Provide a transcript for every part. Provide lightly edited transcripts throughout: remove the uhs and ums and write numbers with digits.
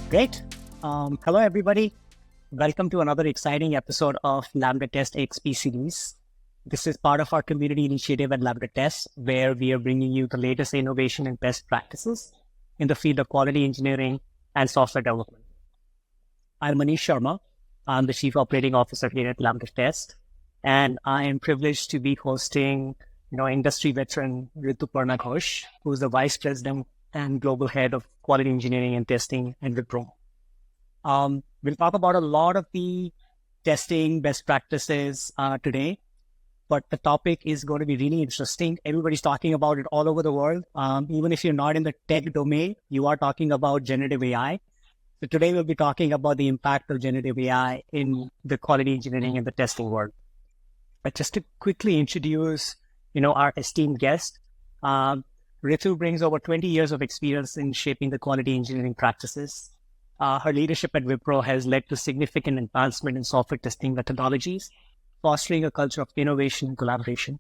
Great. Hello, everybody. Welcome to another exciting episode of Lambda Test XP series. This is part of our community initiative at Lambda Test, where we are bringing you the latest innovation and best practices in the field of quality engineering and software development. I'm Manish Sharma. I'm the Chief Operating Officer here at Lambda Test, and I am privileged to be hosting, industry veteran 𝐕𝐢𝐝 𝐞𝐿, who is the Vice President and Global Head of Quality Engineering and Testing at Wipro. We'll talk about a lot of the testing best practices today, but the topic is going to be really interesting. Everybody's talking about it all over the world. Even if you're not in the tech domain, you are talking about generative AI. So today we'll be talking about the impact of generative AI in the quality engineering and the testing world. But just to quickly introduce, our esteemed guest, Ritu brings over 20 years of experience in shaping the quality engineering practices. Her leadership at Wipro has led to significant advancement in software testing methodologies, fostering a culture of innovation and collaboration.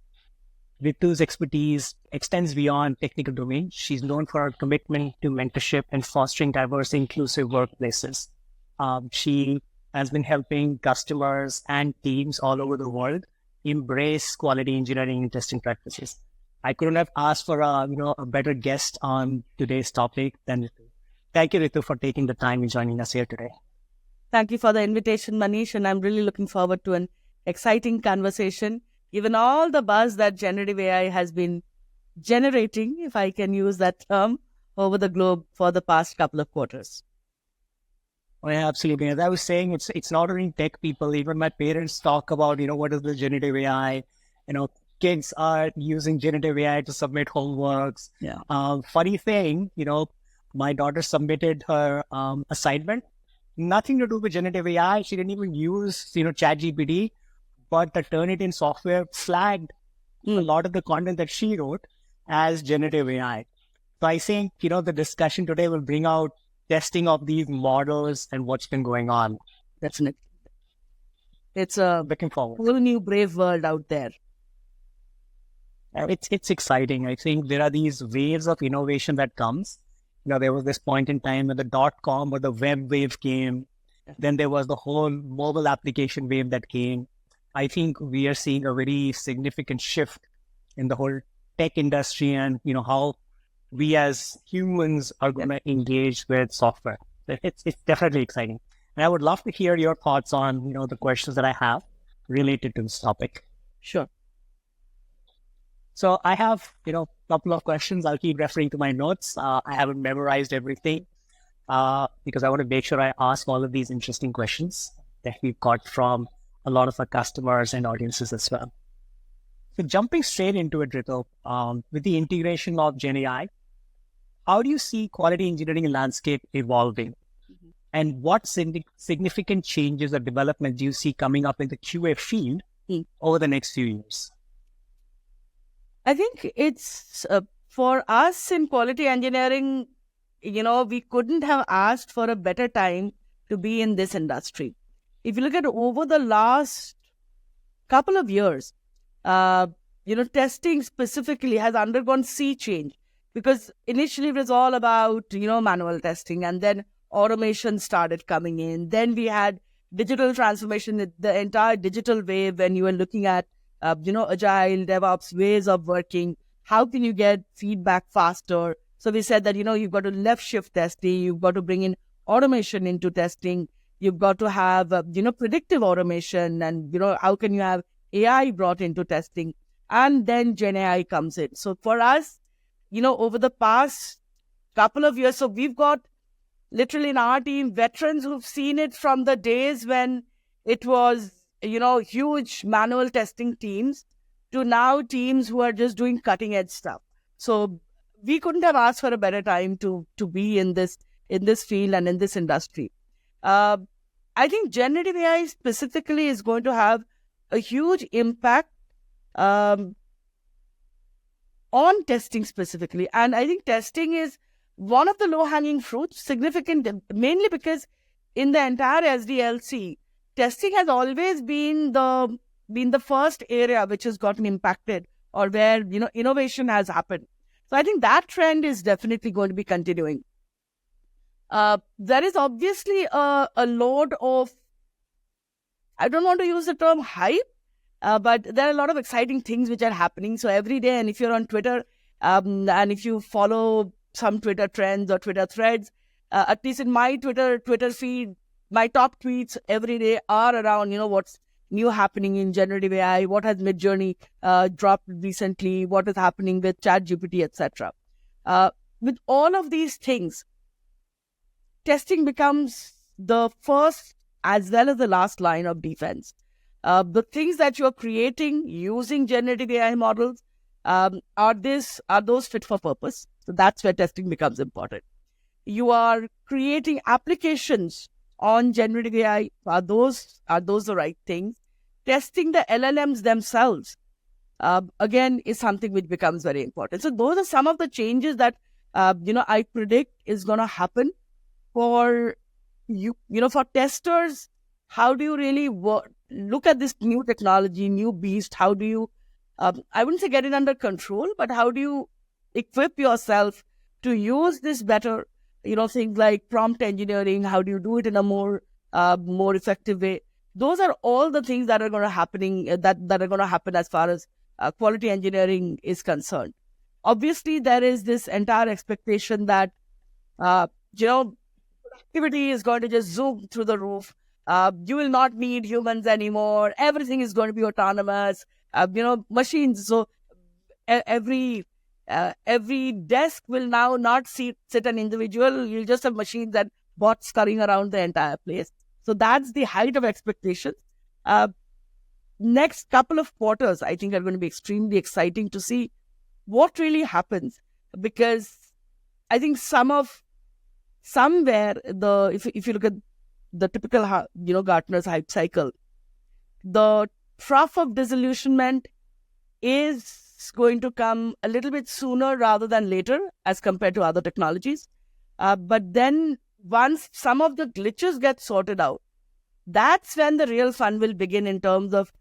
Ritu's expertise extends beyond technical domain. She's known for her commitment to mentorship and fostering diverse, inclusive workplaces. She has been helping customers and teams all over the world embrace quality engineering and testing practices. I couldn't have asked for a better guest on today's topic than Ritu. Thank you, Ritu, for taking the time and joining us here today. Thank you for the invitation, Manish, and I'm really looking forward to an exciting conversation, given all the buzz that generative AI has been generating, if I can use that term, over the globe for the past couple of quarters. Oh, yeah, absolutely. As I was saying, it's not only tech people. Even my parents talk about, what is the generative AI, kids are using generative AI to submit homeworks. Yeah. Funny thing, my daughter submitted her assignment, nothing to do with generative AI. She didn't even use, ChatGPT, but the Turnitin software flagged a lot of the content that she wrote as generative AI. So I think, the discussion today will bring out testing of these models and what's been going on. Definitely. It's a looking forward. Whole new brave world out there. It's exciting. I think there are these waves of innovation that comes. There was this point in time when the .com or the web wave came. Then there was the whole mobile application wave that came. I think we are seeing a very significant shift in the whole tech industry and, how we as humans are going to engage with software. It's definitely exciting. And I would love to hear your thoughts on, the questions that I have related to this topic. Sure. So I have, a couple of questions. I'll keep referring to my notes. I haven't memorized everything because I want to make sure I ask all of these interesting questions that we've got from a lot of our customers and audiences as well. So jumping straight into it, Ritu, with the integration of GenAI, how do you see quality engineering landscape evolving? Mm-hmm. And what significant changes or development do you see coming up in the QA field over the next few years? I think it's for us in quality engineering, we couldn't have asked for a better time to be in this industry. If you look at over the last couple of years, testing specifically has undergone sea change because initially it was all about, manual testing, and then automation started coming in. Then we had digital transformation, the entire digital wave when you were looking at agile, DevOps ways of working. How can you get feedback faster? So we said that, you've got to left shift testing, you've got to bring in automation into testing, you've got to have, predictive automation, and, how can you have AI brought into testing? And then GenAI comes in. So for us, over the past couple of years, so we've got literally in our team veterans who've seen it from the days when it was huge manual testing teams to now teams who are just doing cutting edge stuff. So we couldn't have asked for a better time to be in this field and in this industry. I think generative AI specifically is going to have a huge impact on testing specifically. And I think testing is one of the low hanging fruits, significant, mainly because in the entire SDLC, testing has always been the first area which has gotten impacted or where, innovation has happened. So I think that trend is definitely going to be continuing. There is obviously a load of, I don't want to use the term hype, but there are a lot of exciting things which are happening. So every day, and if you're on Twitter, and if you follow some Twitter trends or Twitter threads, at least in my Twitter feed, my top tweets every day are around, what's new happening in generative AI, what has Midjourney dropped recently, what is happening with ChatGPT, etc. With all of these things, testing becomes the first as well as the last line of defense. The things that you're creating using generative AI models, are those fit for purpose? So that's where testing becomes important. You are creating applications on generative AI. Are those the right things? Testing the LLMs themselves, again, is something which becomes very important. So those are some of the changes that I predict is going to happen for for testers. How do you really look at this new technology, new beast? How do you, I wouldn't say get it under control, but how do you equip yourself to use this better? Things like prompt engineering. How do you do it in a more effective way? Those are all the things that are going to happen as far as quality engineering is concerned. Obviously, there is this entire expectation that productivity is going to just zoom through the roof. You will not need humans anymore. Everything is going to be autonomous. Machines. So every desk will now not sit an individual. You'll just have machines and bots scurrying around the entire place. So that's the height of expectations. Next couple of quarters, I think, are going to be extremely exciting to see what really happens, because I think somewhere if you look at the typical Gartner's hype cycle, the trough of disillusionment is going to come a little bit sooner rather than later as compared to other technologies. But then once some of the glitches get sorted out, that's when the real fun will begin in terms of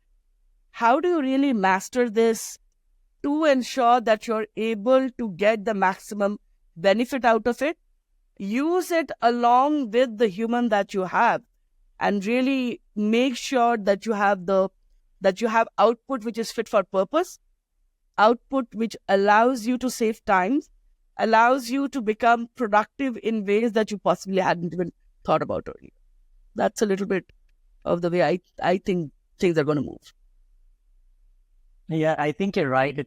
how do you really master this to ensure that you're able to get the maximum benefit out of it, use it along with the human that you have, and really make sure that you have output which is fit for purpose, output which allows you to save time, allows you to become productive in ways that you possibly hadn't even thought about earlier. That's a little bit of the way I think things are going to move. Yeah, I think you're right.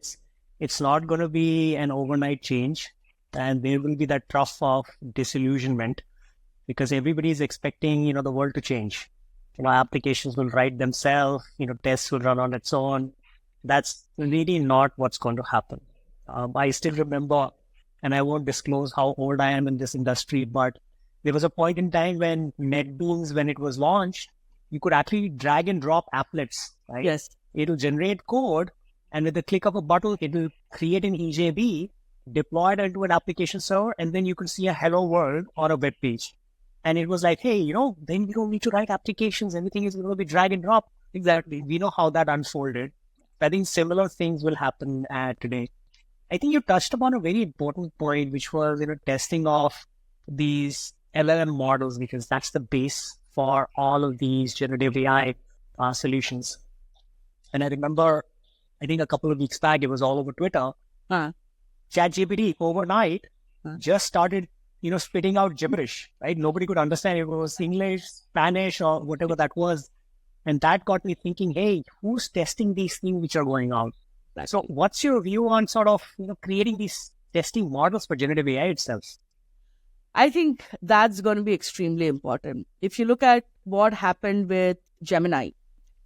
It's not going to be an overnight change, and there will be that trough of disillusionment, because everybody is expecting, the world to change. Applications will write themselves, tests will run on its own. That's really not what's going to happen. I still remember, and I won't disclose how old I am in this industry, but there was a point in time when NetBeans, when it was launched, you could actually drag and drop applets, right? Yes. It'll generate code, and with the click of a button, it will create an EJB, deploy it into an application server, and then you can see a hello world or a web page. And it was like, hey, then you don't need to write applications. Everything is going to be drag and drop. Exactly. We know how that unfolded. I think similar things will happen today. I think you touched upon a very important point, which was, testing of these LLM models, because that's the base for all of these generative AI solutions. And I remember, I think a couple of weeks back, it was all over Twitter. ChatGPT overnight just started, spitting out gibberish, right? Nobody could understand if it was English, Spanish, or whatever that was. And that got me thinking, hey, who's testing these things which are going out? So what's your view on sort of, creating these testing models for generative AI itself? I think that's going to be extremely important. If you look at what happened with Gemini,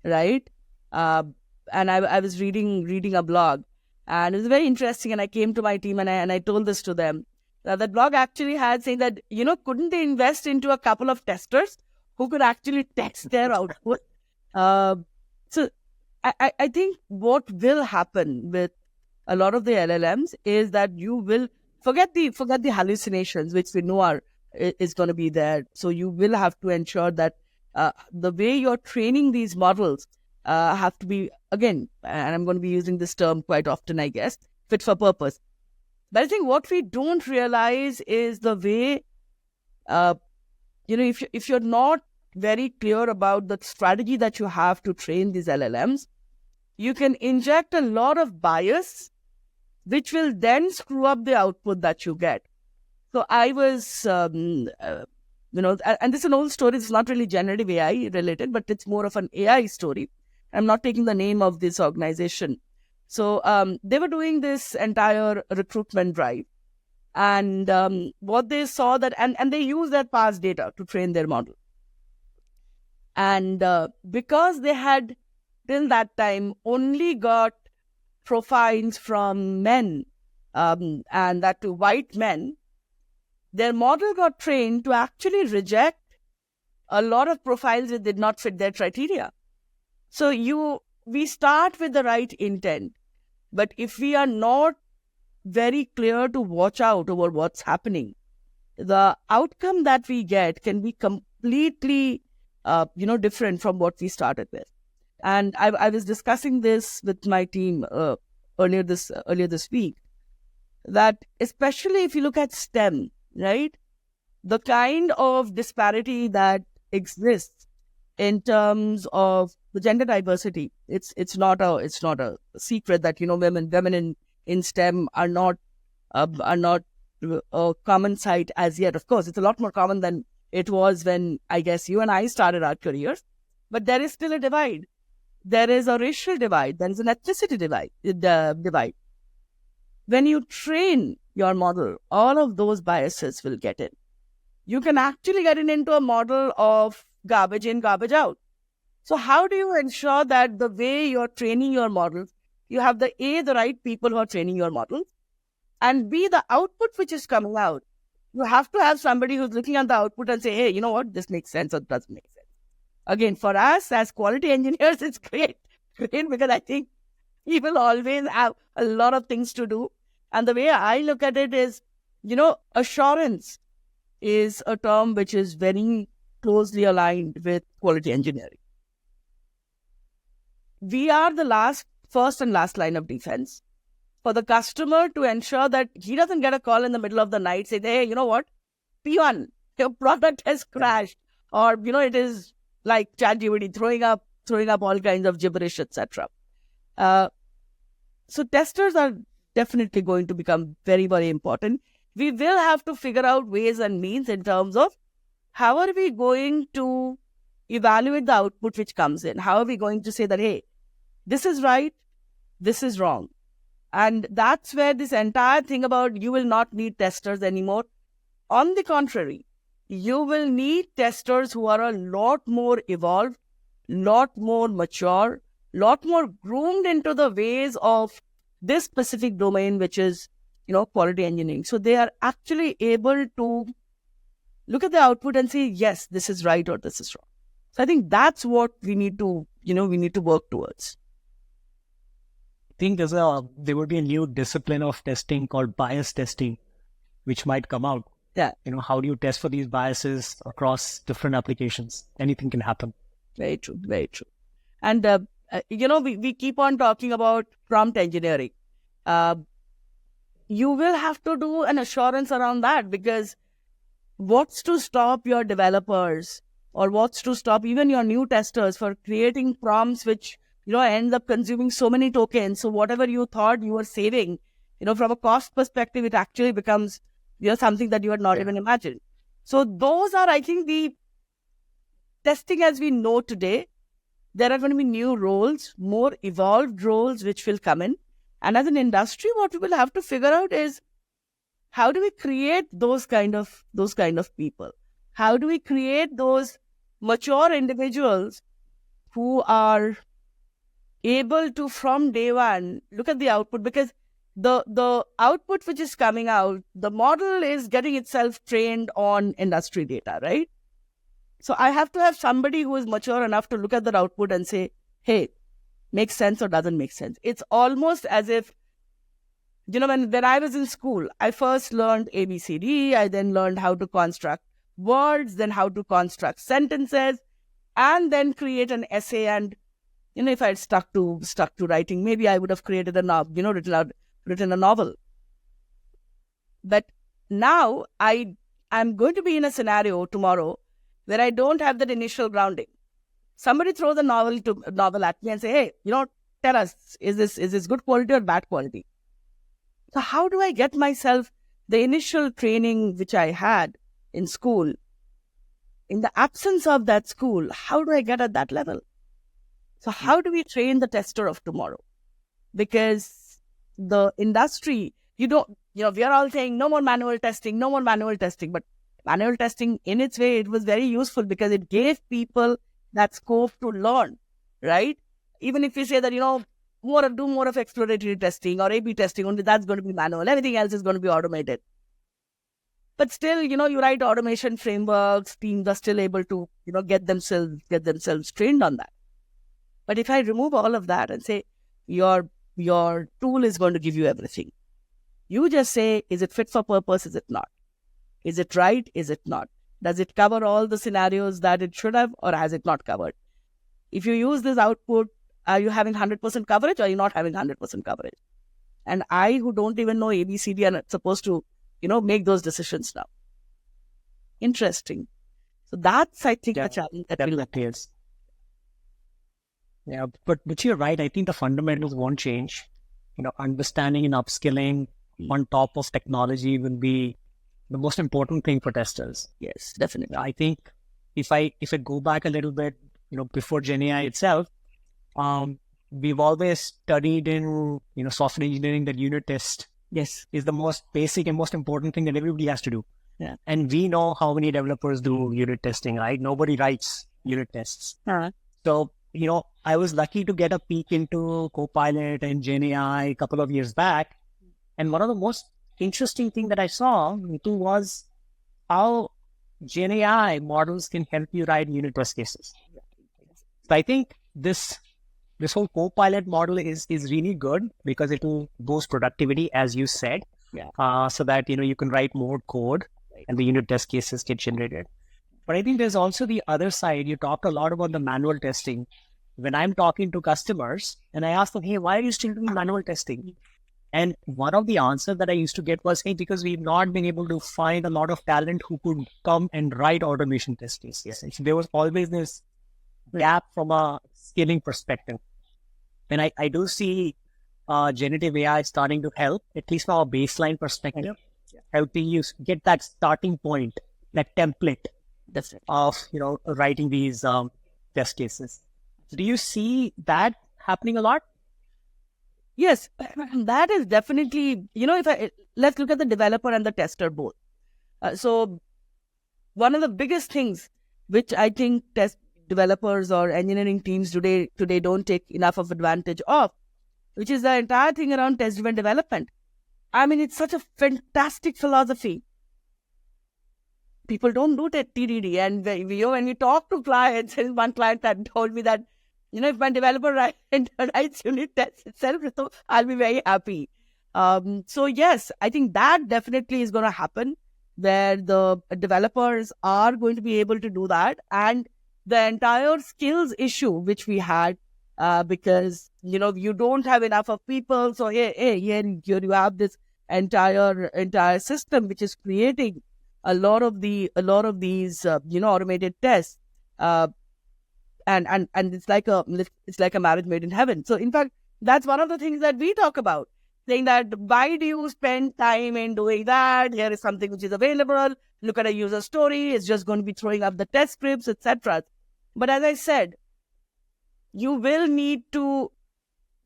right? And I was reading a blog, and it was very interesting. And I came to my team and I told this to them. That blog actually had saying that, couldn't they invest into a couple of testers who could actually test their output? So I think what will happen with a lot of the LLMs is that you will forget the hallucinations, which we know is going to be there. So you will have to ensure that the way you're training these models have to be, again, and I'm going to be using this term quite often, I guess, fit for purpose. But I think what we don't realize is the way If you're not very clear about the strategy that you have to train these LLMs, you can inject a lot of bias, which will then screw up the output that you get. So I was, and this is an old story. It's not really generative AI related, but it's more of an AI story. I'm not taking the name of this organization. So they were doing this entire recruitment drive. And what they saw that, and they used that past data to train their model. And because they had, till that time, only got profiles from men, and that to white men, their model got trained to actually reject a lot of profiles that did not fit their criteria. So we start with the right intent, but if we are not very clear to watch out over what's happening, the outcome that we get can be completely, different from what we started with. And I was discussing this with my team earlier this week, that especially if you look at STEM, right, the kind of disparity that exists in terms of the gender diversity, it's not a secret that women in STEM are not a common sight as yet. Of course, it's a lot more common than it was when I guess you and I started our careers, but there is still a divide. There is a racial divide. There is an ethnicity divide. When you train your model, all of those biases will get in. You can actually get into a model of garbage in, garbage out. So how do you ensure that the way you're training your model, you have the right people who are training your model, and B, the output which is coming out, you have to have somebody who's looking at the output and say, hey, you know what, this makes sense or doesn't make sense. Again, for us as quality engineers, it's great because I think we will always have a lot of things to do. And the way I look at it is, assurance is a term which is very closely aligned with quality engineering. We are the first and last line of defense for the customer to ensure that he doesn't get a call in the middle of the night saying, hey, you know what, P1, your product has crashed, or, it is like ChatGPT throwing up all kinds of gibberish, etc. So testers are definitely going to become very, very important. We will have to figure out ways and means in terms of how are we going to evaluate the output which comes in? How are we going to say that, hey, this is right, this is wrong? And that's where this entire thing about you will not need testers anymore. On the contrary, you will need testers who are a lot more evolved, lot more mature, lot more groomed into the ways of this specific domain, which is, quality engineering. So they are actually able to look at the output and say, yes, this is right or this is wrong. So I think that's what we need to, work towards. I think there would be a new discipline of testing called bias testing, which might come out. Yeah. How do you test for these biases across different applications? Anything can happen. Very true. Very true. And, we keep on talking about prompt engineering. You will have to do an assurance around that, because what's to stop your developers or what's to stop even your new testers for creating prompts which, ends up consuming so many tokens. So whatever you thought you were saving, from a cost perspective, it actually becomes, something that you had not even imagined. So those are, I think, the testing as we know today. There are going to be new roles, more evolved roles, which will come in. And as an industry, what we will have to figure out is, how do we create those kind of people? How do we create those mature individuals who are able to, from day one, look at the output? Because the output which is coming out, the model is getting itself trained on industry data, right? So I have to have somebody who is mature enough to look at that output and say, hey, makes sense or doesn't make sense. It's almost as if, when I was in school, I first learned ABCD, I then learned how to construct words, then how to construct sentences, and then create an essay. And, if I had stuck to writing, maybe I would have created a novel, written a novel. But now I I'm going to be in a scenario tomorrow where I don't have that initial grounding. Somebody throws a novel at me and say, hey, tell us, is this good quality or bad quality? So how do I get myself the initial training which I had in school? In the absence of that school, how do I get at that level? So how do we train the tester of tomorrow? Because the industry, we are all saying no more manual testing, but manual testing in its way, it was very useful because it gave people that scope to learn, right? Even if we say that, do more of exploratory testing or A/B testing, only that's going to be manual. Everything else is going to be automated. But still, you write automation frameworks, teams are still able to, get themselves trained on that. But if I remove all of that and say, your tool is going to give you everything. You just say, is it fit for purpose? Is it not? Is it right? Is it not? Does it cover all the scenarios that it should have, or has it not covered? If you use this output, are you having 100% coverage or are you not having 100% coverage? And I, who don't even know ABCD, are supposed to, make those decisions now. Interesting. So that's, I think, the challenge that will appears. Yeah, but you're right. I think the fundamentals won't change. Understanding and upskilling on top of technology will be the most important thing for testers. Yes, definitely. I think if I go back a little bit, before GenAI itself, we've always studied in software engineering that unit test is the most basic and most important thing that everybody has to do. Yeah. And we know how many developers do unit testing, right? Nobody writes unit tests. Uh-huh. So, I was lucky to get a peek into Copilot and GenAI a couple of years back. And one of the most interesting thing that I saw was how GenAI models can help you write unit test cases. So I think this whole Copilot model is really good because it will boost productivity, as you said, so that, you can write more code and the unit test cases get generated. But I think there's also the other side. You talked a lot about the manual testing. When I'm talking to customers and I ask them, hey, why are you still doing manual testing? And one of the answers that I used to get was, hey, because we've not been able to find a lot of talent who could come and write automation test cases. So there was always this gap from a scaling perspective. And I do see generative AI starting to help, at least from a baseline perspective, helping you get that starting point, that template of, writing these test cases. So do you see that happening a lot? Yes, that is definitely, let's look at the developer and the tester both. So one of the biggest things which I think test developers or engineering teams today don't take enough of advantage of, which is the entire thing around test-driven development. I mean, it's such a fantastic philosophy. People don't do that TDD. And when we talk to clients, there's one client that told me that, if my developer writes unit tests itself, so I'll be very happy. So yes, I think that definitely is going to happen, where the developers are going to be able to do that. And the entire skills issue which we had, because, you don't have enough of people. So here you have this entire system which is creating a lot of these automated tests. And it's like a marriage made in heaven. So in fact, that's one of the things that we talk about, saying that why do you spend time in doing that? Here is something which is available. Look at a user story. It's just going to be throwing up the test scripts, etc. But as I said, you will need to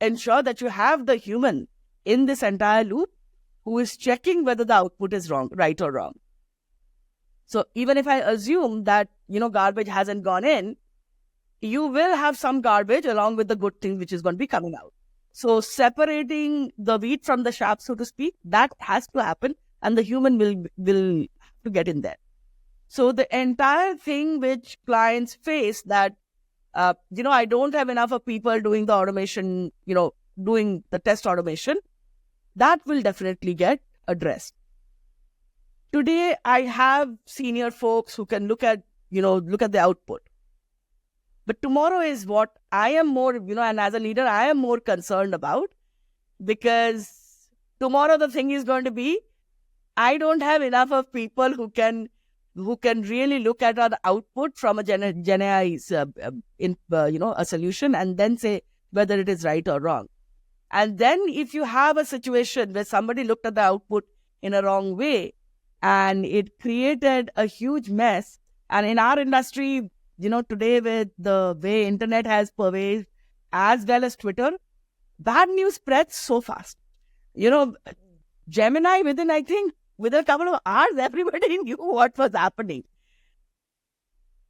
ensure that you have the human in this entire loop who is checking whether the output is right or wrong. So even if I assume that, garbage hasn't gone in, you will have some garbage along with the good thing which is going to be coming out. So separating the wheat from the chaff, so to speak, that has to happen, and the human will have to get in there. So the entire thing which clients face that, I don't have enough of people doing the automation, doing the test automation, that will definitely get addressed. Today, I have senior folks who can look at the output. But tomorrow is what I am more, and as a leader, I am more concerned about, because tomorrow the thing is going to be, I don't have enough of people who can who can really look at our output from a GenAI's a solution and then say whether it is right or wrong. And then if you have a situation where somebody looked at the output in a wrong way and it created a huge mess, and in our industry, today with the way internet has pervaded as well as Twitter, bad news spreads so fast. Gemini, within a couple of hours, everybody knew what was happening.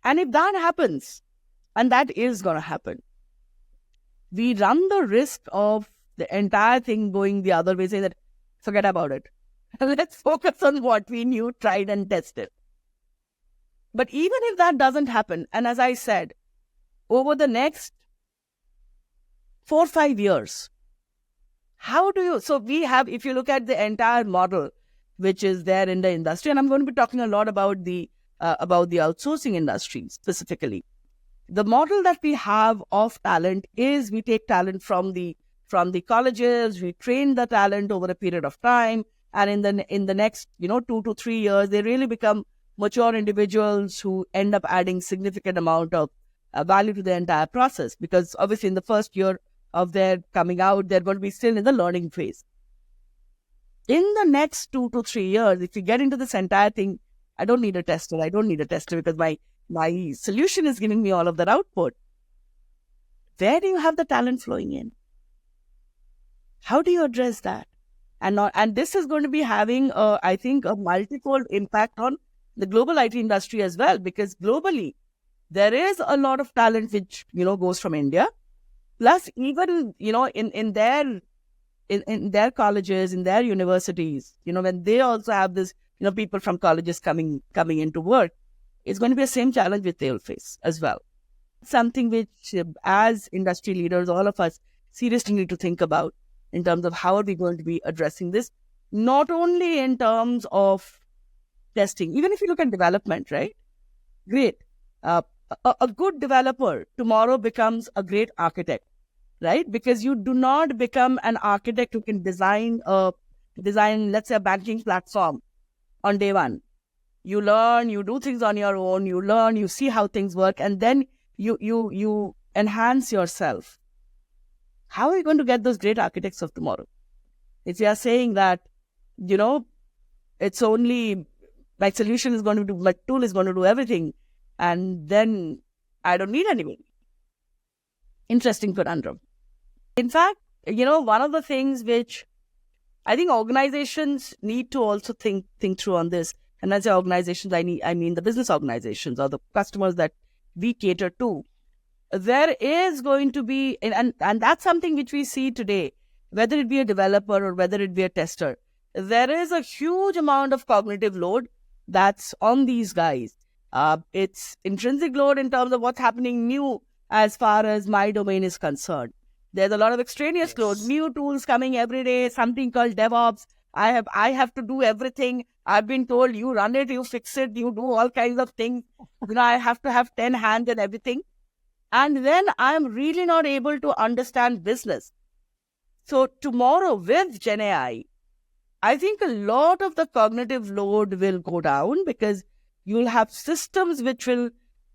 And if that happens, and that is going to happen, we run the risk of the entire thing going the other way, saying that, forget about it. Let's focus on what we knew, tried and tested. But even if that doesn't happen, and as I said, over the next 4 or 5 years, so we have, if you look at the entire model, which is there in the industry, and I'm going to be talking a lot about the outsourcing industry specifically. The model that we have of talent is we take talent from the colleges, we train the talent over a period of time, and in the next 2 to 3 years, they really become mature individuals who end up adding significant amount of value to the entire process. Because obviously in the first year of their coming out, they're going to be still in the learning phase. In the next 2 to 3 years, if you get into this entire thing, I don't need a tester because my solution is giving me all of that output. Where do you have the talent flowing in? How do you address that? And this is going to be having, I think, a multifold impact on the global IT industry as well, because globally, there is a lot of talent which, goes from India. Plus, even, in their colleges, in their universities, when they also have this, people from colleges coming into work, it's going to be the same challenge which they'll face as well. Something which, as industry leaders, all of us seriously need to think about in terms of how are we going to be addressing this, not only in terms of testing, even if you look at development, right? Great. A good developer tomorrow becomes a great architect, right? Because you do not become an architect who can design, let's say, a banking platform on day one. You learn, you do things on your own, you learn, you see how things work, and then you enhance yourself. How are you going to get those great architects of tomorrow? If you are saying that, it's only my solution is going to do, my tool is going to do everything, and then I don't need anybody. Interesting conundrum. In fact, one of the things which I think organizations need to also think through on this, and as organizations, I mean the business organizations or the customers that we cater to, there is going to be, and that's something which we see today, whether it be a developer or whether it be a tester, there is a huge amount of cognitive load that's on these guys. It's intrinsic load in terms of what's happening new as far as my domain is concerned. There's a lot of extraneous load, new tools coming every day, something called DevOps. I have to do everything. I've been told you run it, you fix it, you do all kinds of things. I have to have 10 hands and everything. And then I'm really not able to understand business. So tomorrow with GenAI, I think a lot of the cognitive load will go down because you'll have systems which will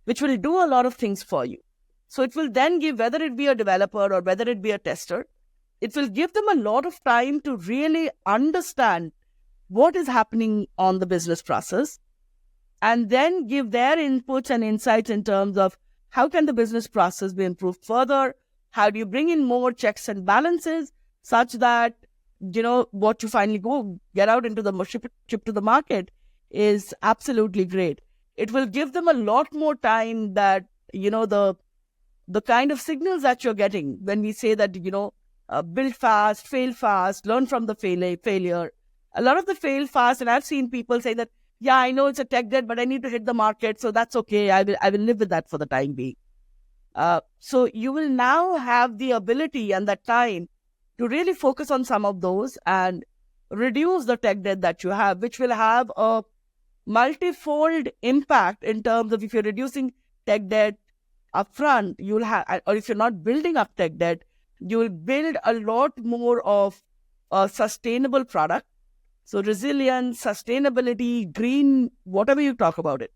do a lot of things for you. So it will then give, whether it be a developer or whether it be a tester, it will give them a lot of time to really understand what is happening on the business process and then give their inputs and insights in terms of how can the business process be improved further? How do you bring in more checks and balances such that, what you finally get out into the ship to the market is absolutely great. It will give them a lot more time that, the kind of signals that you're getting when we say that, build fast, fail fast, learn from the failure. A lot of the fail fast, and I've seen people say that, yeah, I know it's a tech debt, but I need to hit the market, so that's okay. I will live with that for the time being. So you will now have the ability and the time to really focus on some of those and reduce the tech debt that you have, which will have a multifold impact in terms of if you're reducing tech debt upfront, you'll have, or if you're not building up tech debt, you will build a lot more of a sustainable product So resilience, sustainability, green, whatever you talk about it,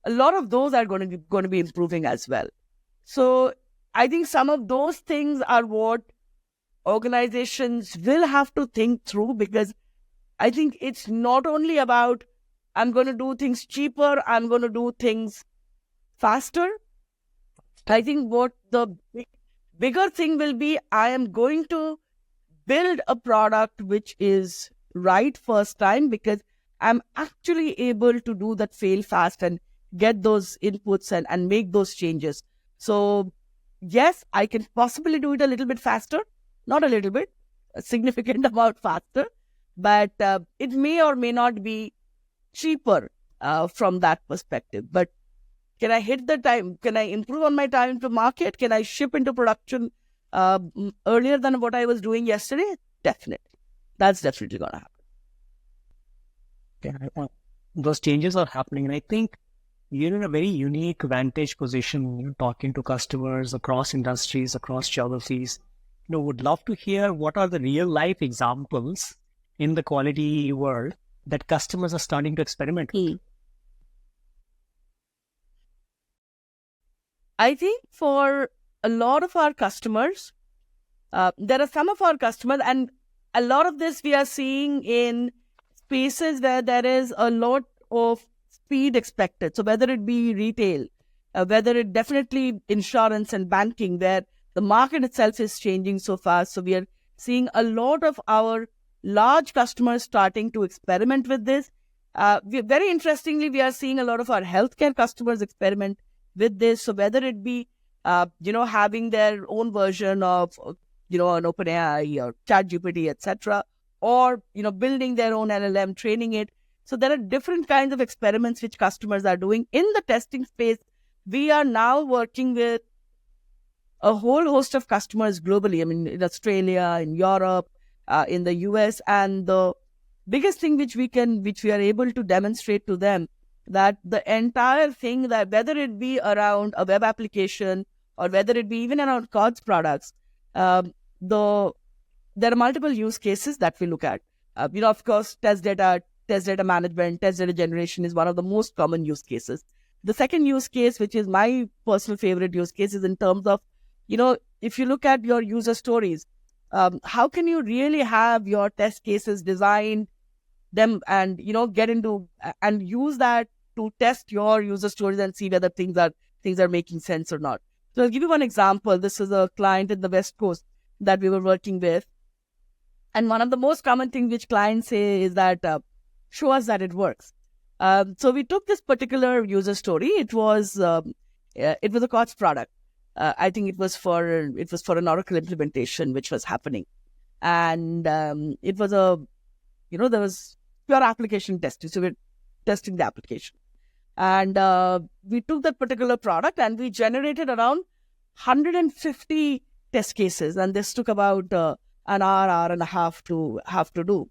a lot of those are going to be improving as well. So I think some of those things are what organizations will have to think through, because I think it's not only about I'm going to do things cheaper, I'm going to do things faster. I think what the bigger thing will be, I am going to build a product which is right first time, because I'm actually able to do that fail fast and get those inputs and make those changes. So yes, I can possibly do it a little bit faster, not a little bit, a significant amount faster, but it may or may not be cheaper from that perspective. But can I hit the time? Can I improve on my time to market? Can I ship into production earlier than what I was doing yesterday? Definitely. That's definitely going to happen. Yeah, those changes are happening. And I think you're in a very unique vantage position, talking to customers across industries, across geographies. Would love to hear what are the real life examples in the quality world that customers are starting to experiment with. I think for a lot of our customers, there are some of our customers, and a lot of this we are seeing in spaces where there is a lot of speed expected. So whether it be retail, whether it definitely insurance and banking, where the market itself is changing so fast. So we are seeing a lot of our large customers starting to experiment with this. Very interestingly, we are seeing a lot of our healthcare customers experiment with this. So whether it be, having their own version of, an OpenAI or ChatGPT, etc., or, building their own LLM, training it. So there are different kinds of experiments which customers are doing. In the testing space, we are now working with a whole host of customers globally. I mean, in Australia, in Europe, in the US, and the biggest thing which we are able to demonstrate to them, that the entire thing, that whether it be around a web application or whether it be even around 𝐸𝐭𝐻 products, there are multiple use cases that we look at. Of course, test data management, test data generation is one of the most common use cases. The second use case, which is my personal favorite use case, is in terms of, if you look at your user stories, how can you really have your test cases designed them and, get into and use that to test your user stories and see whether things are making sense or not. So I'll give you one example. This is a client in the West Coast that we were working with. And one of the most common things which clients say is that, show us that it works. So we took this particular user story. It was a 𝐸𝐻 product. I think it was for an Oracle implementation which was happening, and it was there was pure application testing. So we're testing the application, and we took that particular product and we generated around 150 test cases, and this took about an hour and a half to do.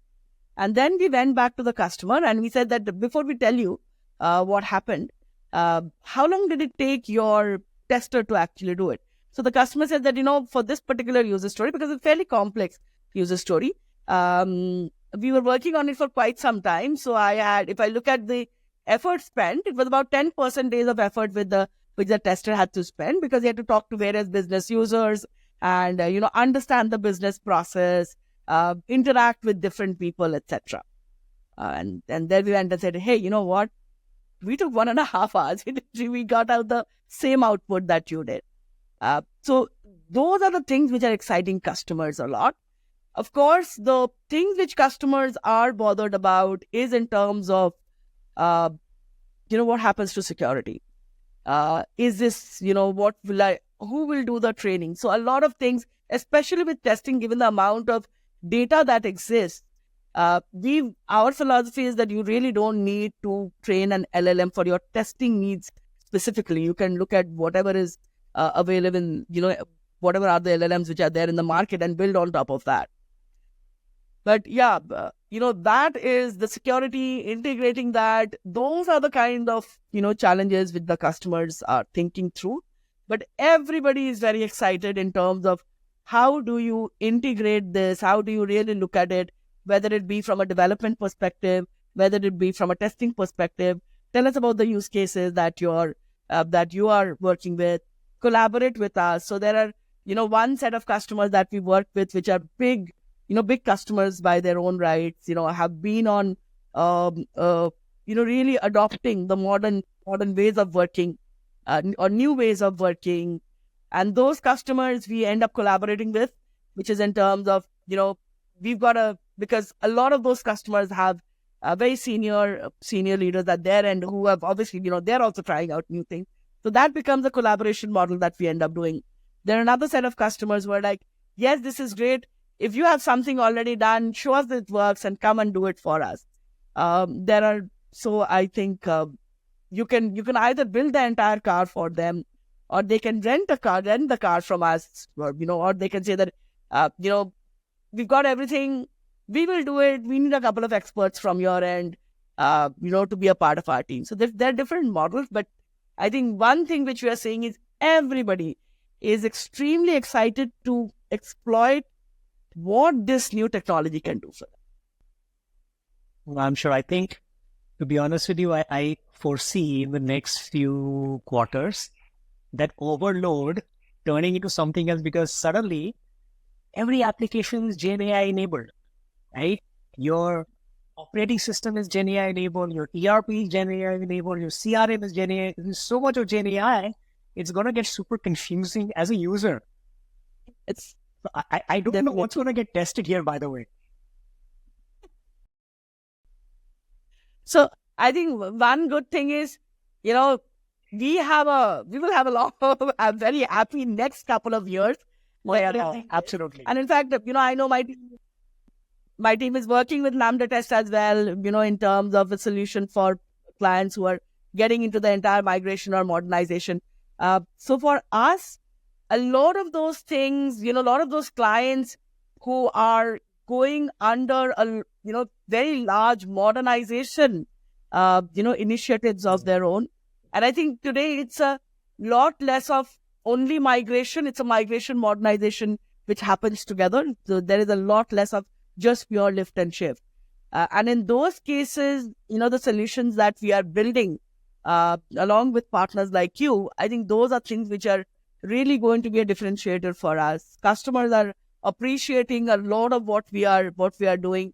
And then we went back to the customer and we said that before we tell you what happened, how long did it take your tester to actually do it? So the customer said that, for this particular user story, because it's a fairly complex user story, we were working on it for quite some time. So if I look at the effort spent, it was about 10% days of effort which the tester had to spend, because he had to talk to various business users and, understand the business process, interact with different people, etc. And then we went and said, hey, you know what? We took 1.5 hours. We got out the same output that you did. So those are the things which are exciting customers a lot. Of course, the things which customers are bothered about is in terms of, what happens to security? Is this, who will do the training? So a lot of things, especially with testing, given the amount of data that exists, our philosophy is that you really don't need to train an LLM for your testing needs specifically. You can look at whatever is available in, whatever are the LLMs which are there in the market and build on top of that. But yeah, that is the security, integrating that. Those are the kind of, challenges which the customers are thinking through. But everybody is very excited in terms of how do you integrate this? How do you really look at it? whether it be from a development perspective, whether it be from a testing perspective. Tell us about the use cases that you are working with. Collaborate with us. So there are, one set of customers that we work with, which are big, big customers by their own rights, have been on, really adopting the modern ways of working, or new ways of working. And those customers we end up collaborating with, which is in terms of, because a lot of those customers have very senior leaders at their end who have obviously, they're also trying out new things. So that becomes a collaboration model that we end up doing. There are another set of customers who are like, yes, this is great. If you have something already done, show us that it works and come and do it for us. So I think you can either build the entire car for them, or they can rent the car from us, or they can say that, we've got everything, we will do it. We need a couple of experts from your end, to be a part of our team. So there are different models, but I think one thing which we are seeing is everybody is extremely excited to exploit what this new technology can do for them. Well, I'm sure. I think, to be honest with you, I foresee in the next few quarters that overload turning into something else, because suddenly every application is GenAI enabled, right? Your operating system is GenAI enabled, your ERP is GenAI enabled, your CRM is GenAI. There's so much of GenAI, it's going to get super confusing as a user. I don't know what's going to get tested here, by the way. So I think one good thing is, we will have a very happy next couple of years. Absolutely. And in fact, I know my team is working with Lambda Test as well, in terms of a solution for clients who are getting into the entire migration or modernization. So for us, a lot of those things, a lot of those clients who are going under a, very large modernization, initiatives of their own. And I think today it's a lot less of only migration. It's a migration modernization which happens together. So there is a lot less of just pure lift and shift. And in those cases, the solutions that we are building, along with partners like you, I think those are things which are really going to be a differentiator for us. Customers are appreciating a lot of what we are doing.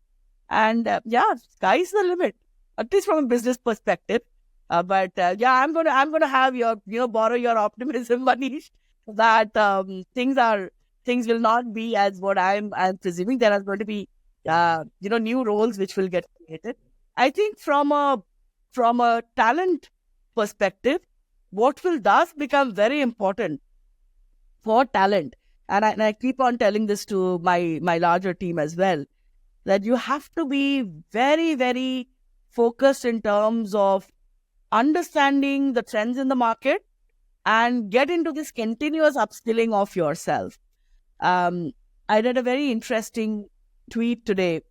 And sky's the limit, at least from a business perspective. I'm gonna have your, borrow your optimism, Manish, that things will not be as what I'm presuming. There are going to be new roles which will get created. I think from a talent perspective, what will thus become very important for talent, and I keep on telling this to my larger team as well, that you have to be very, very focused in terms of understanding the trends in the market and get into this continuous upskilling of yourself. I read a very interesting tweet today.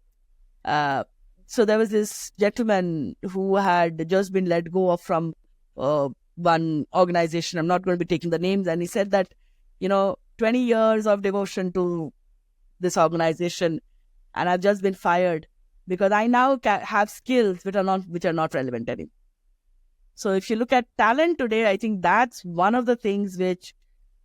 So there was this gentleman who had just been let go of from one organization. I'm not going to be taking the names. And he said that, 20 years of devotion to this organization, and I've just been fired because I now have skills which are not relevant anymore. So if you look at talent today, I think that's one of the things which,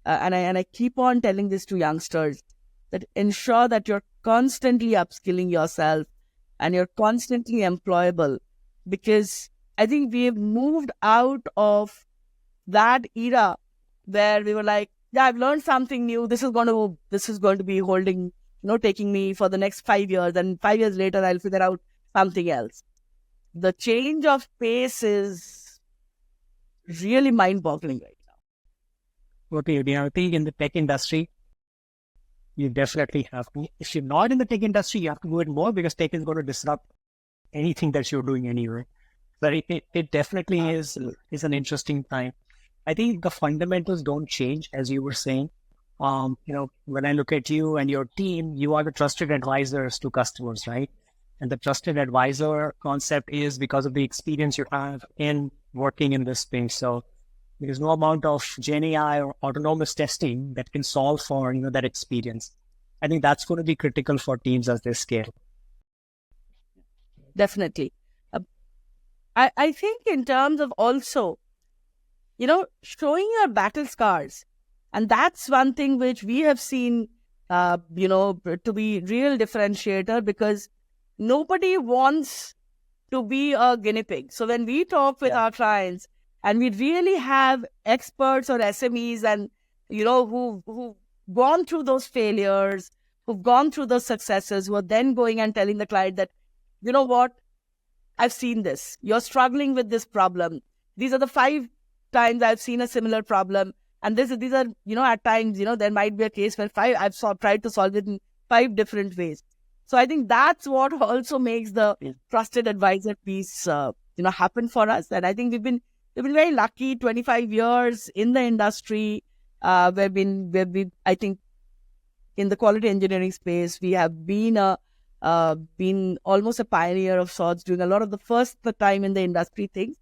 and I keep on telling this to youngsters, that ensure that you're constantly upskilling yourself and you're constantly employable, because I think we have moved out of that era where we were like, yeah, I've learned something new. This is going to be holding, taking me for the next 5 years, and 5 years later, I'll figure out something else. The change of pace is really mind-boggling right now. Okay, I think in the tech industry, you definitely have to. If you're not in the tech industry, you have to do it more, because tech is going to disrupt anything that you're doing anyway. But it definitely is an interesting time. I think the fundamentals don't change, as you were saying. When I look at you and your team, you are the trusted advisors to customers, right? And the trusted advisor concept is because of the experience you have in working in this space. So there's no amount of GenAI or autonomous testing that can solve for, that experience. I think that's going to be critical for teams as they scale. Definitely. I think in terms of also, showing your battle scars. And that's one thing which we have seen, to be real differentiator, because nobody wants to be a guinea pig. So when we talk with our clients and we really have experts or SMEs and, who've gone through those failures, who've gone through those successes, who are then going and telling the client that, you know what, I've seen this. You're struggling with this problem. These are the 5 times I've seen a similar problem. And these are, at times, there might be a case where I've tried to solve it in 5 different ways. So I think that's what also makes the trusted advisor piece, happen for us. And I think we've been very lucky. 25 years in the industry, I think, in the quality engineering space, we have been almost a pioneer of sorts, doing a lot of the first time in the industry things.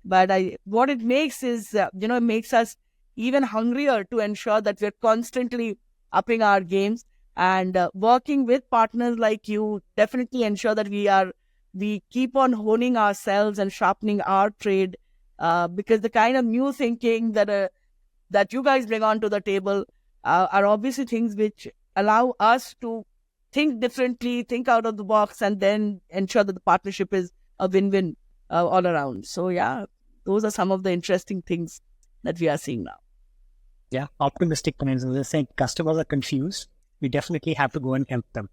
But what it makes is, it makes us even hungrier to ensure that we're constantly upping our games, and working with partners like you definitely ensure that we keep on honing ourselves and sharpening our trade, because the kind of new thinking that you guys bring onto the table are obviously things which allow us to think differently, think out of the box, and then ensure that the partnership is a win-win all around. So yeah, those are some of the interesting things that we are seeing now. Yeah, optimistic plans. As I said, customers are confused. We definitely have to go and help them.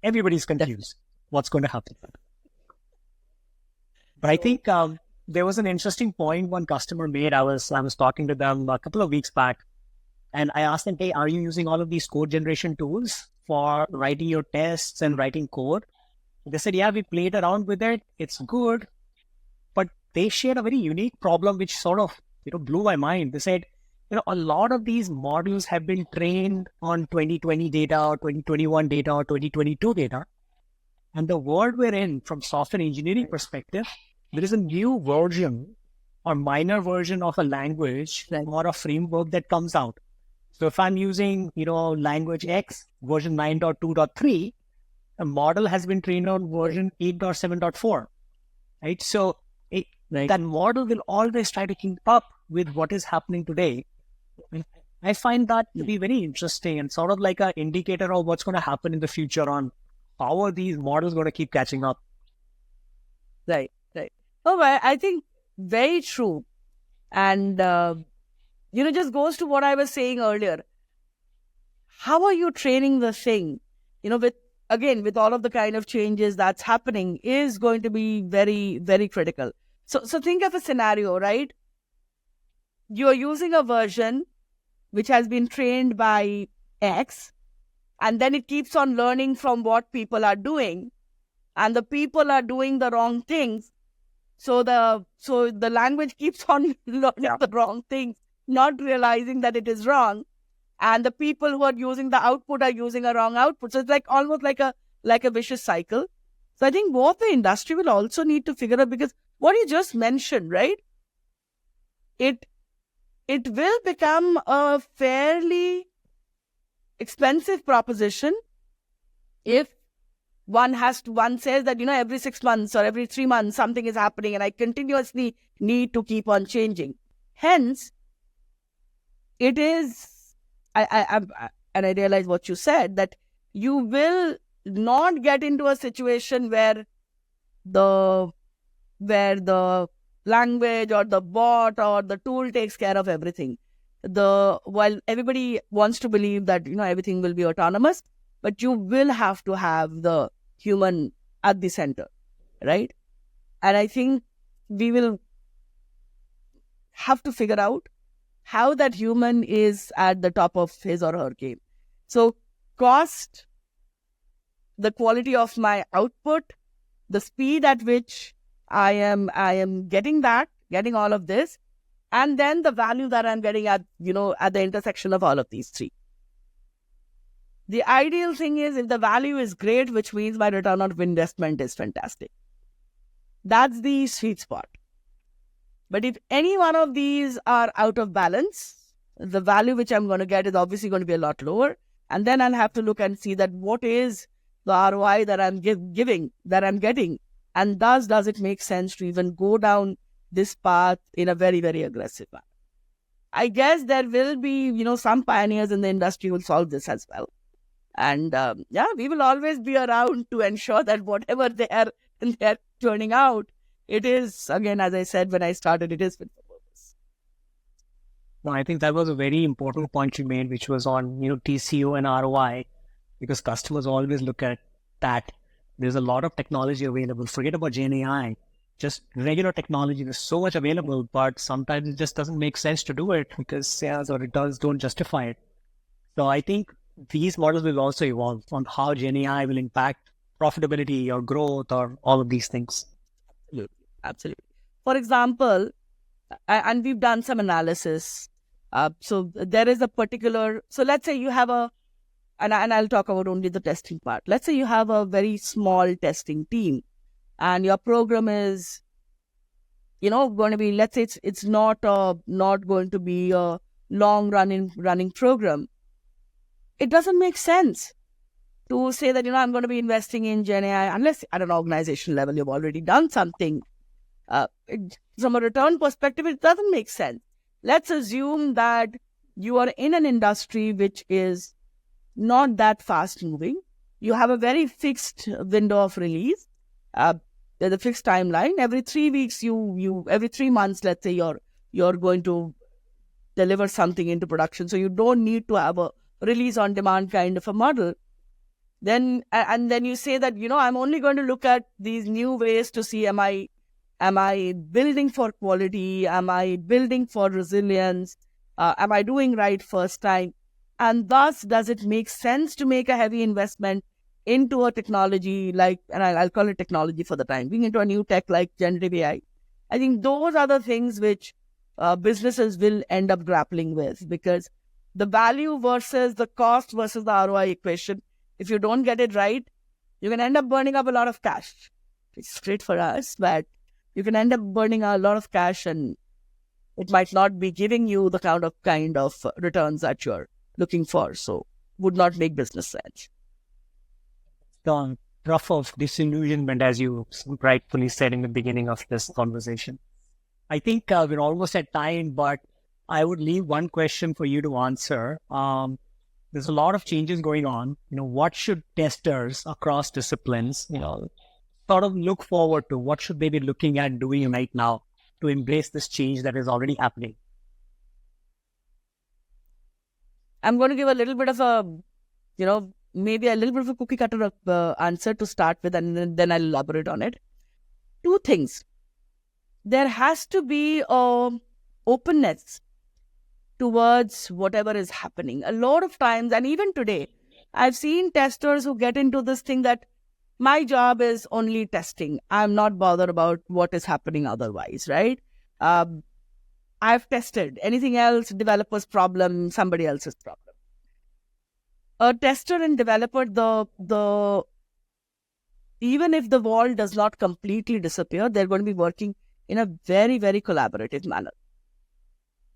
Everybody's confused. What's going to happen? But I think there was an interesting point one customer made. I was talking to them a couple of weeks back, and I asked them, hey, are you using all of these code generation tools for writing your tests and writing code? They said, yeah, we played around with it. It's good. But they shared a very unique problem, which sort of, blew my mind. They said, a lot of these models have been trained on 2020 data or 2021 data or 2022 data. And the world we're in, from software engineering perspective, there is a new version or minor version of a language or a framework that comes out. So if I'm using, language X, version 9.2.3, a model has been trained on version 8.7.4, right? So that model will always try to keep up with what is happening today. I find that to be very interesting and sort of like an indicator of what's going to happen in the future on how are these models going to keep catching up. Right. Oh, I think very true. And, just goes to what I was saying earlier. How are you training the thing? With all of the kind of changes that's happening is going to be very, very critical. So think of a scenario, right? You're using a version which has been trained by X, and then it keeps on learning from what people are doing, and the people are doing the wrong things. So the language keeps on learning the wrong things, not realizing that it is wrong. And the people who are using the output are using a wrong output. So it's like almost like a vicious cycle. So I think what the industry will also need to figure out, because what you just mentioned, right? It will become a fairly expensive proposition if one says that, every 6 months or every 3 months something is happening and I continuously need to keep on changing. Hence, it is, and I realize what you said, that you will not get into a situation where the language or the bot or the tool takes care of everything. While everybody wants to believe that, everything will be autonomous, but you will have to have the human at the center, right? And I think we will have to figure out how that human is at the top of his or her game. So cost, the quality of my output, the speed at which I am getting all of this, and then the value that I'm getting at the intersection of all of these three. The ideal thing is if the value is great, which means my return on investment is fantastic. That's the sweet spot. But if any one of these are out of balance, the value which I'm going to get is obviously going to be a lot lower. And then I'll have to look and see that what is the ROI that I'm getting And thus, does it make sense to even go down this path in a very, very aggressive manner? I guess there will be, some pioneers in the industry who will solve this as well. And we will always be around to ensure that whatever they're turning out, it is, again, as I said when I started, it is fit for purpose. No, I think that was a very important point you made, which was on, TCO and ROI, because customers always look at that. There's a lot of technology available. Forget about GenAI. Just regular technology, there's so much available, but sometimes it just doesn't make sense to do it because sales or returns don't justify it. So I think these models will also evolve on how GenAI will impact profitability or growth or all of these things. Absolutely. For example, and we've done some analysis. So there is a particular, so let's say you have and I'll talk about only the testing part. Let's say you have a very small testing team and your program is, going to be, let's say it's not going to be a long running program. It doesn't make sense to say that, I'm going to be investing in GenAI unless at an organization level you've already done something. From a return perspective, it doesn't make sense. Let's assume that you are in an industry which is not that fast moving. You have a very fixed window of release. There's a fixed timeline. Every 3 weeks, every 3 months, let's say you're going to deliver something into production. So you don't need to have a release on demand kind of a model. Then you say that, I'm only going to look at these new ways to see, am I building for quality? Am I building for resilience? Am I doing right first time? And thus, does it make sense to make a heavy investment into a technology like, and I'll call it technology for the time being, into a new tech like generative AI? I think those are the things which businesses will end up grappling with, because the value versus the cost versus the ROI equation, if you don't get it right, you can end up burning up a lot of cash. It's great for us, but you can end up burning a lot of cash and it might not be giving you the kind of returns that you're looking for. So would not make business sense. The rough of disillusionment, as you rightfully said in the beginning of this conversation. I think we're almost at time, but I would leave one question for you to answer. There's a lot of changes going on. What should testers across disciplines, sort of look forward to? What should they be looking at doing right now to embrace this change that is already happening? I'm going to give a little bit of a, maybe a little bit of a cookie cutter answer to start with, and then I'll elaborate on it. 2 things. There has to be openness towards whatever is happening. A lot of times, and even today, I've seen testers who get into this thing that my job is only testing. I'm not bothered about what is happening otherwise, right? I've tested. Anything else, developer's problem, somebody else's problem. A tester and developer, even if the wall does not completely disappear, they're going to be working in a very, very collaborative manner.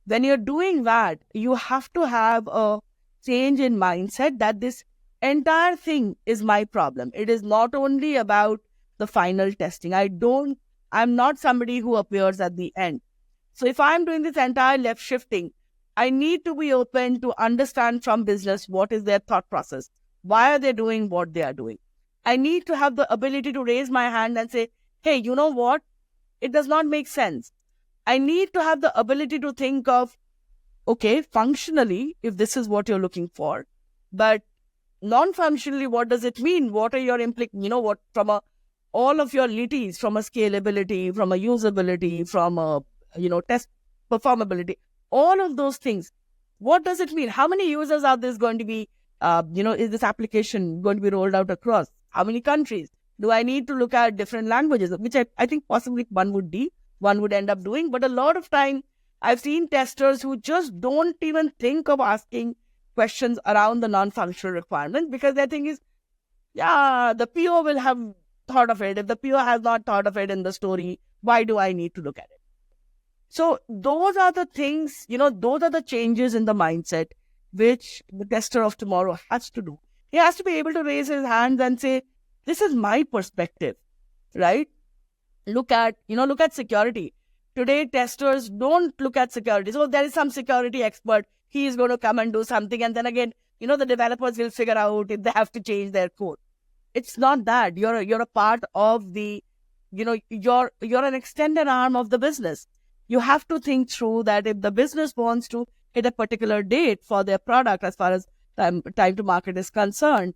When you're doing that, you have to have a change in mindset that this entire thing is my problem. It is not only about the final testing. I'm not somebody who appears at the end. So if I'm doing this entire left shifting, I need to be open to understand from business what is their thought process. Why are they doing what they are doing? I need to have the ability to raise my hand and say, hey, you know what? It does not make sense. I need to have the ability to think of, okay, functionally, if this is what you're looking for, but non-functionally, what does it mean? What are your from all of your lities, from a scalability, from a usability, from a, test performability, all of those things. What does it mean? How many users are this going to be, is this application going to be rolled out across? How many countries? Do I need to look at different languages? Which I think possibly one would end up doing. But a lot of time, I've seen testers who just don't even think of asking questions around the non-functional requirements because their thing is, the PO will have thought of it. If the PO has not thought of it in the story, why do I need to look at it? So those are the things, those are the changes in the mindset which the tester of tomorrow has to do. He has to be able to raise his hands and say, this is my perspective, right? look at security. Today, testers don't look at security. So there is some security expert. He is going to come and do something. And then again, the developers will figure out if they have to change their code. It's not that. You're a part of the, you're an extended arm of the business. You have to think through that if the business wants to hit a particular date for their product as far as time to market is concerned.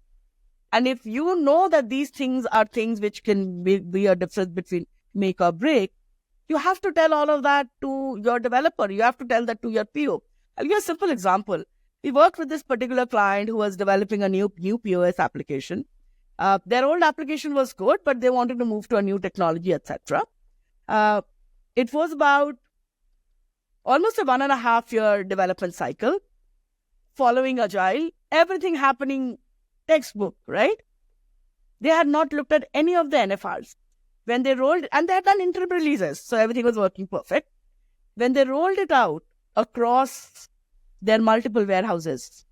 And if you know that these things are things which can be a difference between make or break, you have to tell all of that to your developer. You have to tell that to your PO. I'll give a simple example. We worked with this particular client who was developing a new POS application. Their old application was good, but they wanted to move to a new technology, etc. It was about almost a 1.5-year development cycle, following Agile, everything happening textbook, right? They had not looked at any of the NFRs. When they rolled, and they had done interim releases, so everything was working perfect. When they rolled it out across their multiple warehouses,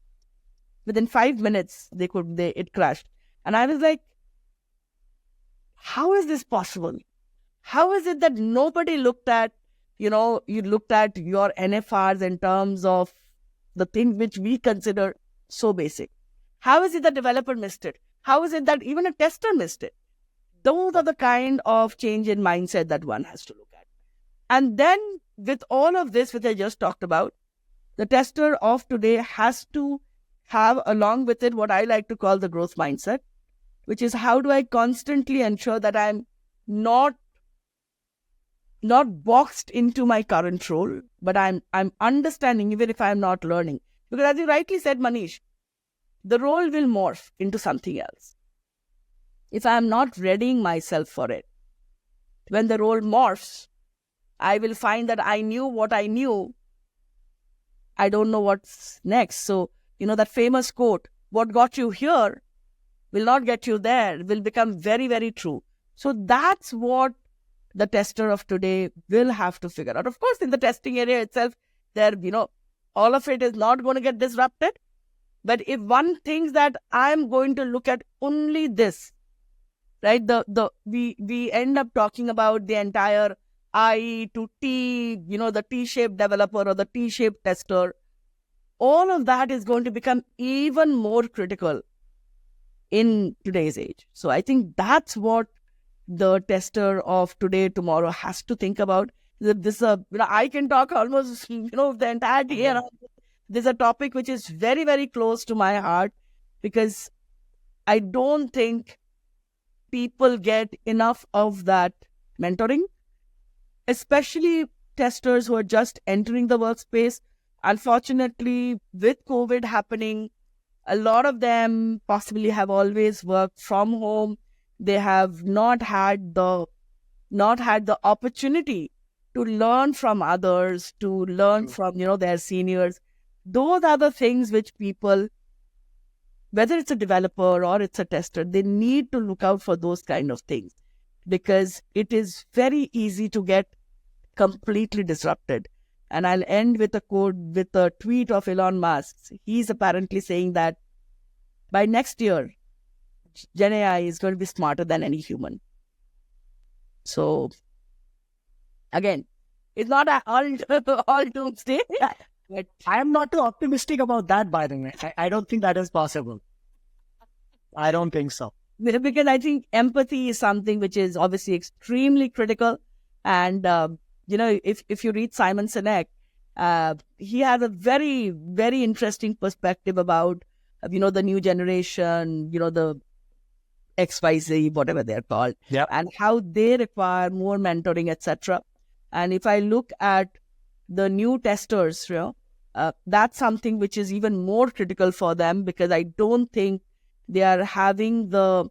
within 5 minutes, it crashed. And I was like, how is this possible? How is it that nobody looked at, you looked at your NFRs in terms of the things which we consider so basic? How is it the developer missed it? How is it that even a tester missed it? Those are the kind of change in mindset that one has to look at. And then with all of this, which I just talked about, the tester of today has to have along with it what I like to call the growth mindset, which is how do I constantly ensure that I'm not boxed into my current role, but I'm understanding even if I'm not learning. Because as you rightly said, Manish, the role will morph into something else. If I'm not readying myself for it, when the role morphs, I will find that I knew what I knew. I don't know what's next. So, that famous quote, what got you here will not get you there, will become very, very true. So that's what the tester of today will have to figure out. Of course, in the testing area itself, all of it is not going to get disrupted. But if one thinks that I'm going to look at only this, right? We end up talking about the entire I to T, the T-shaped developer or the T-shaped tester. All of that is going to become even more critical in today's age. So I think that's what the tester of today, tomorrow has to think about. This I can talk almost, the entire day around. This is a topic which is very, very close to my heart because I don't think people get enough of that mentoring, especially testers who are just entering the workspace. Unfortunately, with COVID happening, a lot of them possibly have always worked from home. They have not had the opportunity to learn from others, to learn from, their seniors. Those are the things which people, whether it's a developer or it's a tester, they need to look out for those kind of things because it is very easy to get completely disrupted. And I'll end with a tweet of Elon Musk. He's apparently saying that by next year, GenAI is going to be smarter than any human. So, again, it's not all doomsday. But I am not too optimistic about that, by the way. I don't think that is possible. I don't think so. Because I think empathy is something which is obviously extremely critical. And, if you read Simon Sinek, he has a very, very interesting perspective about, the new generation, the XYZ, whatever they're called, yep, and how they require more mentoring, etc. And if I look at the new testers, that's something which is even more critical for them because I don't think they are having the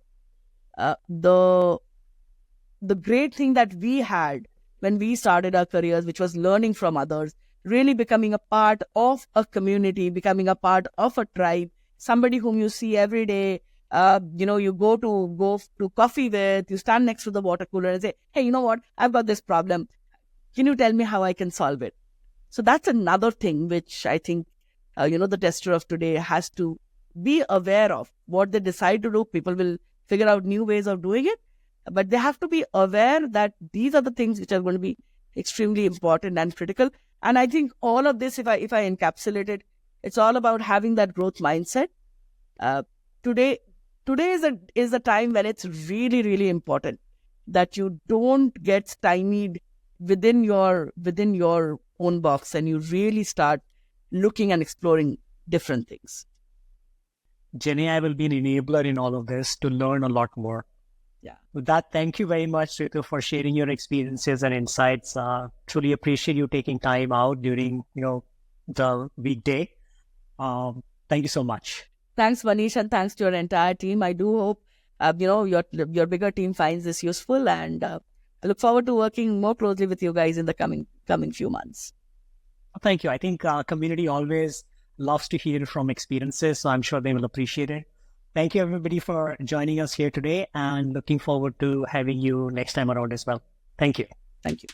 great thing that we had when we started our careers, which was learning from others, really becoming a part of a community, becoming a part of a tribe, somebody whom you see every day. You go to coffee with, you stand next to the water cooler and say, hey, you know what? I've got this problem. Can you tell me how I can solve it? So that's another thing which I think, the tester of today has to be aware of. What they decide to do, people will figure out new ways of doing it. But they have to be aware that these are the things which are going to be extremely important and critical. And I think all of this, if I encapsulate it, it's all about having that growth mindset. Today is a time when it's really, really important that you don't get stymied within your own box, and you really start looking and exploring different things. GenAI will be an enabler in all of this to learn a lot more. Yeah. With that, thank you very much, Ritu, for sharing your experiences and insights. Truly appreciate you taking time out during, the weekday. Thank you so much. Thanks, Manish, and thanks to your entire team. I do hope, your bigger team finds this useful, and I look forward to working more closely with you guys in the coming few months. Thank you. I think our community always loves to hear from experiences, so I'm sure they will appreciate it. Thank you, everybody, for joining us here today, and looking forward to having you next time around as well. Thank you. Thank you.